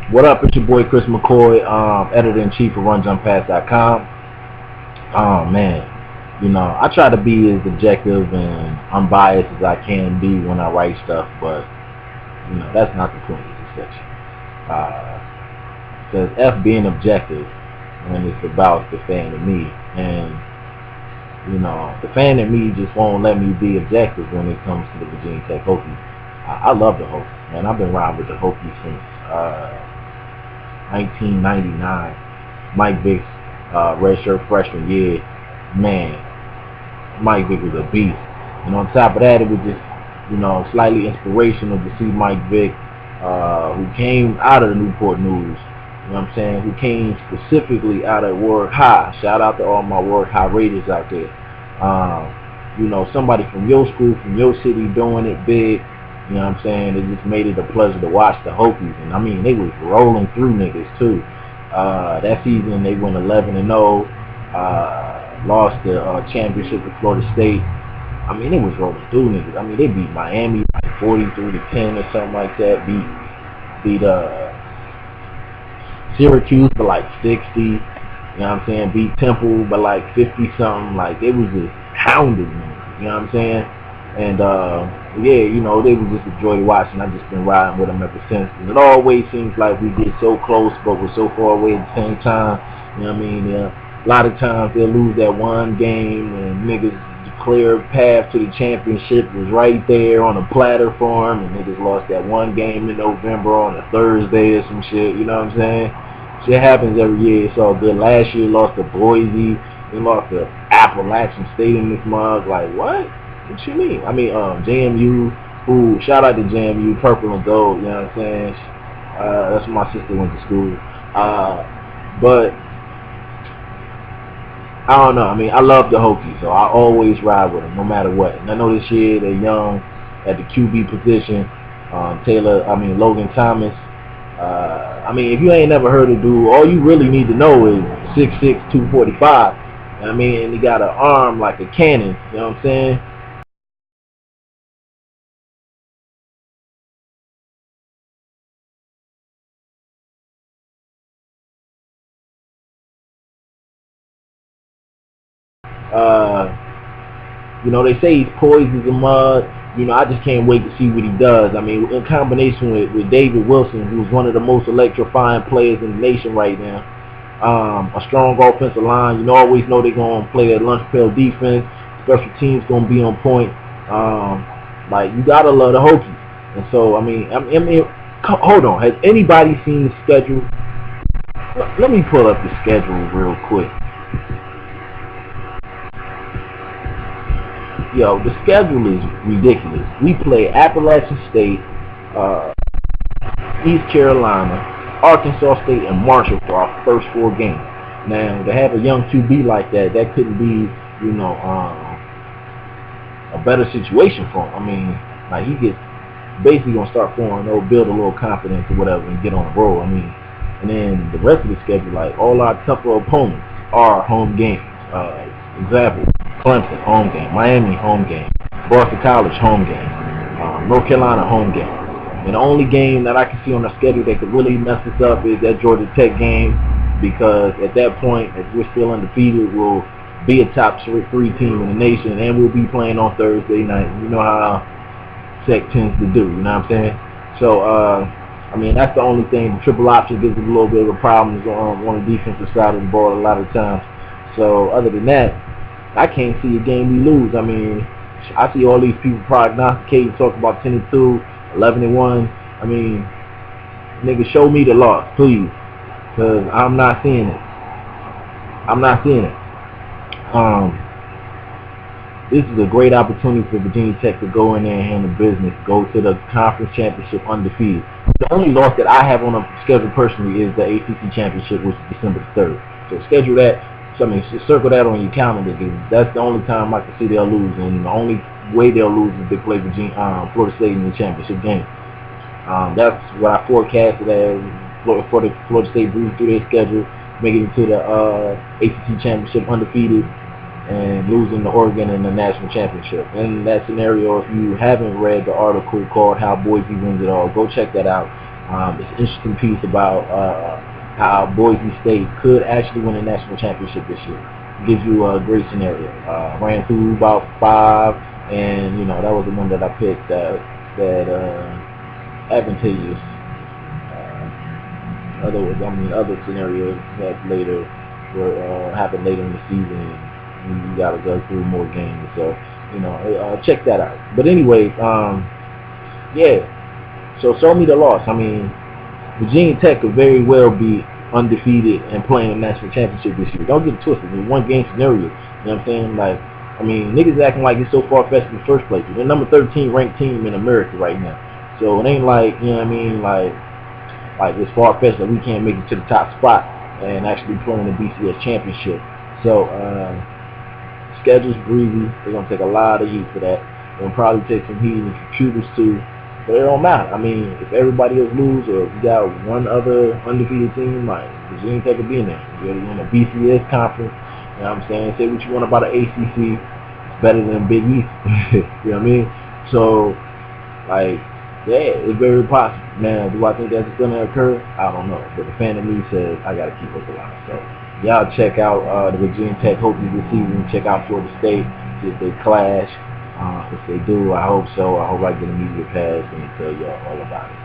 What up? It's your boy Chris McCoy, editor-in-chief of RunJumpPass.com. Oh man, I try to be as objective and unbiased as I can be when I write stuff, but that's not the point of this section. Because F being objective when it's about the fan and me, and the fan and me just won't let me be objective when it comes to the Virginia Tech Hokies. I love the Hokies, man. I've been riding with the Hokies since 1999. Mike Vick's redshirt freshman year. Man, Mike Vick was a beast. And on top of that, it was just, slightly inspirational to see Mike Vick, who came out of the Newport News, who came specifically out of Warwick High. Shout out to all my Warwick High Raiders out there. Somebody from your school, from your city doing it big. It just made it a pleasure to watch the Hokies. And they was rolling through niggas too. That season they went 11-0, lost the championship to Florida State. They was rolling through niggas. They beat Miami like 43-10 or something like that. Beat Syracuse for like 60. Beat Temple by like 50 something. Like they was just hounded niggas. And they was just a joy to watch, and I've just been riding with them ever since. And it always seems like we get so close, but we're so far away at the same time. A lot of times they'll lose that one game, and niggas declare path to the championship was right there on a platter for them, and niggas lost that one game in November on a Thursday or some shit. Shit happens every year. It's all good. Last year lost to Boise. They lost to Appalachian State in this mug. Like what? What you mean? JMU, ooh, shout out to JMU, purple and gold, that's where my sister went to school. But, I don't know, I love the Hokies, so I always ride with them, no matter what. And I know this year they're young at the QB position, Logan Thomas. If you ain't never heard of dude, all you really need to know is 6'6", 245. And he got an arm like a cannon, you know what I'm saying? They say he's poised as a mud. I just can't wait to see what he does. In combination with David Wilson, who's one of the most electrifying players in the nation right now. A strong offensive line. Always know they're going to play that lunch pail defense. Special teams going to be on point. You got to love the Hokies. And so, hold on. Has anybody seen the schedule? Let me pull up the schedule real quick. Yo, the schedule is ridiculous. We play Appalachian State, East Carolina, Arkansas State, and Marshall for our first 4 games. Now, to have a young QB like that couldn't be, a better situation for him. He gets basically gonna start 4-0, build a little confidence or whatever, and get on the roll. And then the rest of the schedule, like all our tougher opponents are home games. Example. Clemson, home game. Miami, home game. Boston College, home game. North Carolina, home game. And the only game that I can see on the schedule that could really mess us up is that Georgia Tech game, because at that point, if we're still undefeated, we'll be a top 3 team in the nation, and we'll be playing on Thursday night. You know how Tech tends to do, you know what I'm saying? So, that's the only thing. The triple option gives us a little bit of a problem on the defensive side of the ball a lot of times. So, other than that, I can't see a game we lose. I see all these people prognosticating, talking about 10-2, 11-1. Nigga, show me the loss, please, because I'm not seeing it. This is a great opportunity for Virginia Tech to go in there and handle business, go to the conference championship undefeated. The only loss that I have on the schedule personally is the ACC championship, which is December 3rd. So schedule that. Circle that on your calendar, because that's the only time I can see they'll lose, and the only way they'll lose is if they play Florida State in the championship game. That's what I forecasted as for the Florida State breeze through their schedule, making it to the ACC championship undefeated, and losing to Oregon in the national championship. In that scenario, if you haven't read the article called "How Boise Wins It All," go check that out. It's an interesting piece about how Boise State could actually win a national championship this year. It gives you a great scenario. Ran through about 5, and that was the one that I picked. That advantageous. Other scenarios that later were happened later in the season. And you got to go through more games, so check that out. But anyway, yeah. So show me the loss. I mean, Virginia Tech could very well be undefeated and playing a national championship this year. Don't get it twisted. It's a one-game scenario. You know what I'm saying? Like, I mean, niggas acting like it's so far-fetched in the first place. They're number 13 ranked team in America right now. So it ain't like, you know what I mean, like it's far-fetched that we can't make it to the top spot and actually play in the BCS championship. So, schedule's breezy. They're going to take a lot of heat for that. They're going to probably take some heat in the computers too. But it don't matter. I mean, if everybody else lose, or if you got one other undefeated team, like Virginia Tech could be in there. You're in a BCS conference. You know what I'm saying? Say what you want about the ACC. It's better than Big East. You know what I mean? So, like, yeah, it's very possible. Now, do I think that's going to occur? I don't know. But the fan of me says I got to keep up the line. So, y'all check out the Virginia Tech Hokies this season. Check out Florida State. See if they clash. If they do, I hope so. I hope I get a media pass and tell y'all all about it.